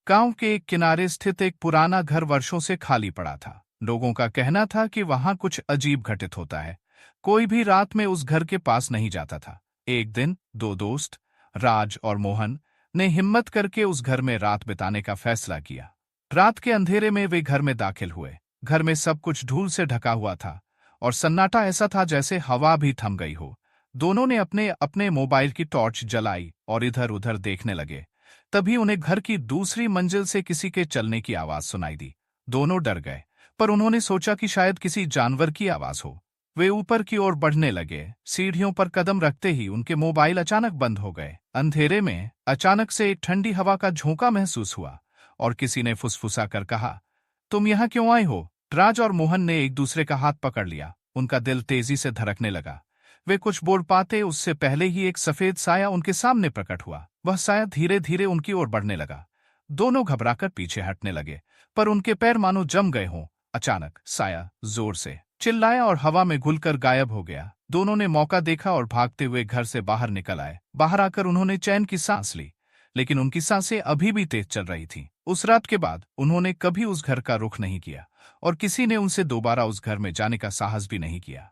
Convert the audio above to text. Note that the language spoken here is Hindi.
गांव के एक किनारे स्थित एक पुराना घर वर्षों से खाली पड़ा था। लोगों का कहना था कि वहां कुछ अजीब घटित होता है। कोई भी रात में उस घर के पास नहीं जाता था। एक दिन दो दोस्त, राज और मोहन, ने हिम्मत करके उस घर में रात बिताने का फैसला किया। रात के अंधेरे में वे घर में दाखिल हुए। घर में सब कुछ धूल से ढका हुआ था और सन्नाटा ऐसा था जैसे हवा भी थम गई हो। दोनों ने अपने अपने मोबाइल की टॉर्च जलाई और इधर उधर देखने लगे। तभी उन्हें घर की दूसरी मंजिल से किसी के चलने की आवाज सुनाई दी। दोनों डर गए, पर उन्होंने सोचा कि शायद किसी जानवर की आवाज हो। वे ऊपर की ओर बढ़ने लगे। सीढ़ियों पर कदम रखते ही उनके मोबाइल अचानक बंद हो गए। अंधेरे में अचानक से एक ठंडी हवा का झोंका महसूस हुआ और किसी ने फुसफुसा कर कहा, तुम यहाँ क्यों आए हो? राज और मोहन ने एक दूसरे का हाथ पकड़ लिया। उनका दिल तेजी से धड़कने लगा। वे कुछ बोल पाते उससे पहले ही एक सफेद साया उनके सामने प्रकट हुआ। वह साया धीरे धीरे उनकी ओर बढ़ने लगा। दोनों घबराकर पीछे हटने लगे, पर उनके पैर मानो जम गए हों। अचानक साया जोर से चिल्लाया और हवा में घुलकर गायब हो गया। दोनों ने मौका देखा और भागते हुए घर से बाहर निकल आए। बाहर आकर उन्होंने चैन की सांस ली, लेकिन उनकी सांसें अभी भी तेज चल रही थीं। उस रात के बाद उन्होंने कभी उस घर का रुख नहीं किया और किसी ने उनसे दोबारा उस घर में जाने का साहस भी नहीं किया।